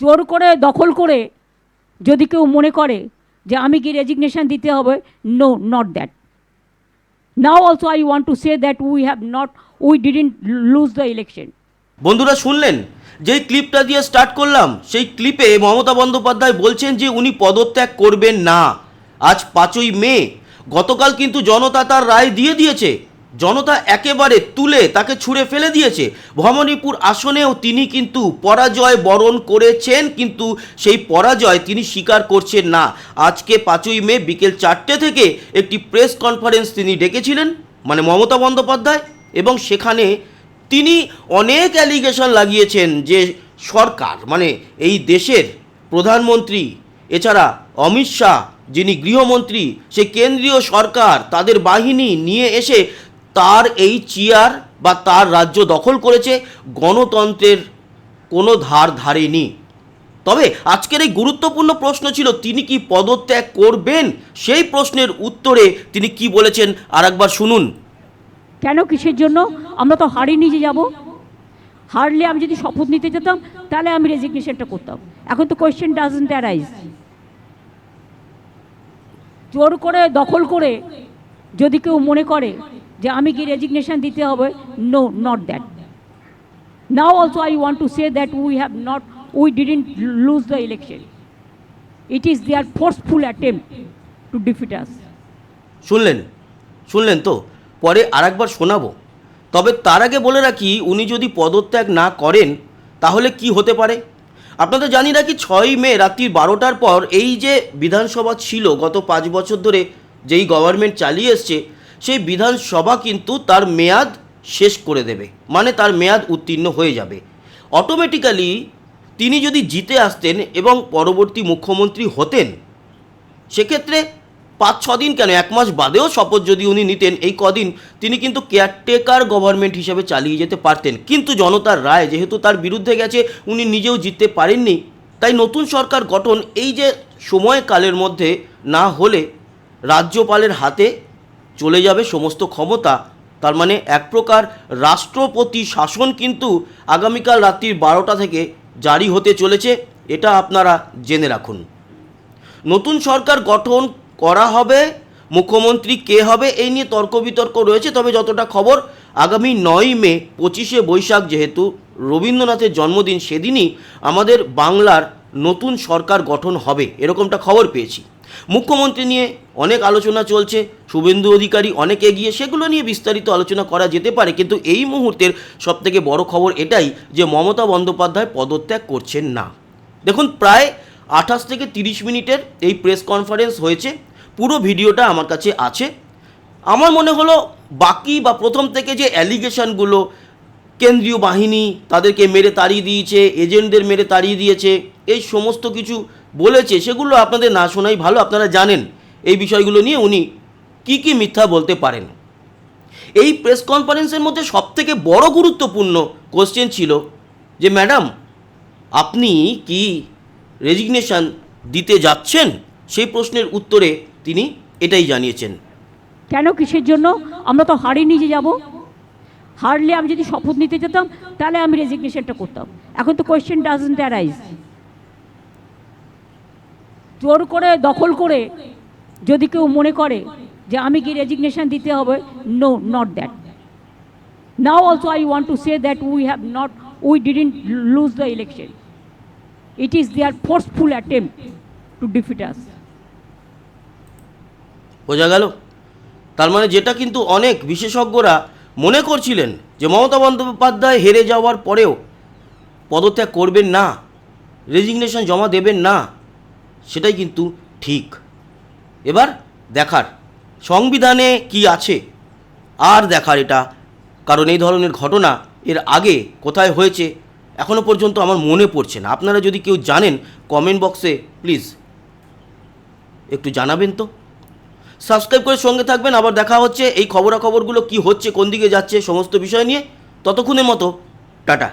জোর করে দখল করে যদি কেউ মনে করে যে আমি কি রেজিগনেশন দিতে হবে, no, not that. Now also I want to say that we didn't lose the election. বন্ধুরা শুনলেন, যেই ক্লিপটা দিয়ে স্টার্ট করলাম সেই ক্লিপে মমতা বন্দ্যোপাধ্যায় বলছেন যে উনি পদত্যাগ করবেন না। আজ 5ই মে, গতকাল কিন্তু জনতা তার রায় দিয়ে দিয়েছে। জনতা একেবারে তুলে তাকে ছুঁড়ে ফেলে দিয়েছে। ভবানীপুর আসনেও তিনি কিন্তু পরাজয় বরণ করেছেন, কিন্তু সেই পরাজয় তিনি স্বীকার করছেন না। আজকে 5ই মে বিকেল 4টে থেকে একটি প্রেস কনফারেন্স তিনি ডেকেছিলেন, মানে মমতা বন্দ্যোপাধ্যায়, এবং সেখানে তিনি অনেক অ্যালিগেশন লাগিয়েছেন যে সরকার, মানে এই দেশের প্রধানমন্ত্রী, এছাড়া অমিত শাহ যিনি গৃহমন্ত্রী, সে কেন্দ্রীয় সরকার তাদের বাহিনী নিয়ে এসে তার এই চেয়ার বা তার রাজ্য দখল করেছে, গণতন্ত্রের কোনো ধার ধারেনি। তবে আজকের এই গুরুত্বপূর্ণ প্রশ্ন ছিল তিনি কি পদত্যাগ করবেন। সেই প্রশ্নের উত্তরে তিনি কি বলেছেন আরেকবার শুনুন। কেন, কিসের জন্য? আমরা তো হারিয়ে নিয়ে যাব। হারলে আমি যদি শপথ নিতে যেতাম তাহলে আমি রেজিগনেশনটা করতাম। এখন তো কোয়েশ্চেন ডাজন্ট অ্যারাইজ। জোর করে দখল করে যদি কেউ মনে করে যে আমি কি রেজিগনেশন দিতে হবে, no, not that. Now also I want to say that we didn't lose the election. It is their forceful attempt to defeat us. শুনলেন তো, পরে আরেকবার শোনাবো। তবে তার আগে বলে রাখি, উনি যদি পদত্যাগ না করেন তাহলে কি হতে পারে। আপনাদের জানি রাখি, 6ই মে রাত্রি 12টার পর এই যে বিধানসভা ছিল গত 5 বছর ধরে যেই গভর্নমেন্ট চালিয়ে এসছে, সেই বিধানসভা কিন্তু তার মেয়াদ শেষ করে দেবে, মানে তার মেয়াদ উত্তীর্ণ হয়ে যাবে। অটোমেটিক্যালি তিনি যদি জিতে আসতেন এবং পরবর্তী মুখ্যমন্ত্রী হতেন, সেক্ষেত্রে 5-6 দিন কেন, 1 মাস বাদেও শপথ যদি উনি নিতেন, এই কদিন তিনি কিন্তু কেয়ারটেকার গভর্নমেন্ট হিসেবে চালিয়ে যেতে পারতেন। কিন্তু জনতার রায় যেহেতু তার বিরুদ্ধে গেছে, উনি নিজেও জিততে পারেননি, তাই নতুন সরকার গঠন এই যে সময়কালের মধ্যে না হলে রাজ্যপালের হাতে চলে যাবে সমস্ত ক্ষমতা। তার মানে এক প্রকার রাষ্ট্রপতি শাসন কিন্তু আগামীকাল রাত্রি 12টা থেকে জারি হতে চলেছে, এটা আপনারা জেনে রাখুন। নতুন সরকার গঠন করা হবে, মুখ্যমন্ত্রী কে হবে এই নিয়ে তর্ক বিতর্ক রয়েছে। তবে যতটা খবর, আগামী 9ই মে 25শে বৈশাখ যেহেতু রবীন্দ্রনাথের জন্মদিন, সেদিনই আমাদের বাংলার নতুন সরকার গঠন হবে, এরকমটা খবর পেয়েছি। মুখ্যমন্ত্রী নিয়ে অনেক আলোচনা চলছে, শুভেন্দু অধিকারী অনেক এগিয়ে, সেগুলো নিয়ে বিস্তারিত আলোচনা করা যেতে পারে। কিন্তু এই মুহূর্তের সবথেকে বড় খবর এটাই যে মমতা বন্দ্যোপাধ্যায় পদত্যাগ করছেন না। দেখুন, প্রায় 28 থেকে 30 মিনিটের এই প্রেস কনফারেন্স হয়েছে। পুরো ভিডিওটা আমার কাছে আছে। আমার মনে হলো বাকি বা প্রথম থেকে যে অ্যালিগেশনগুলো, কেন্দ্রীয় বাহিনী তাদেরকে মেরে তাড়িয়ে দিয়েছে, এজেন্টদের মেরে তাড়িয়ে দিয়েছে, এই সমস্ত কিছু বলেছে, সেগুলো আপনাদের না শোনাই ভালো। আপনারা জানেন এই বিষয়গুলো নিয়ে উনি কি মিথ্যা বলতে পারেন। এই প্রেস কনফারেন্সের মধ্যে সবথেকে বড় গুরুত্বপূর্ণ কোশ্চেন ছিল যে ম্যাডাম আপনি কি রেজিগনেশন দিতে যাচ্ছেন। সেই প্রশ্নের উত্তরে তিনি এটাই জানিয়েছেন। কেন, কিসের জন্য? আমরা তো হারিয়ে নিয়ে যাব। হারলে আমি যদি শপথ নিতে যেতাম তাহলে আমি রেজিগনেশনটা করতাম। এখন তো কোয়েশ্চেন ডাজন্ট অ্যারাইজ। জোর করে দখল করে যদি কেউ মনে করে যে আমি কি রেজিগনেশন দিতে হবে, no, not that. Now also I want to say that we didn't lose the election. It is their forceful attempt to defeat us. বোঝা গেল? তার মানে যেটা কিন্তু অনেক বিশেষজ্ঞরা মনে করছিলেন যে মমতা বন্দ্যোপাধ্যায় হেরে যাওয়ার পরেও পদত্যাগ করবেন না, রেজিগনেশন জমা দেবেন না, সেটাই কিন্তু ঠিক। এবার দেখার সংবিধানে কি আছে, আর দেখার এটা, কারণ এই ধরনের ঘটনা এর আগে কোথায় হয়েছে এখনও পর্যন্ত আমার মনে পড়ছে না। আপনারা যদি কেউ জানেন কমেন্ট বক্সে প্লিজ একটু জানাবেন তো। সাবস্ক্রাইব করে সঙ্গে থাকবেন। আবার দেখা হচ্ছে এই খবরাখবরগুলো কি হচ্ছে, কোন দিকে যাচ্ছে, সমস্ত বিষয় নিয়ে। ততক্ষণের মতো টাটা।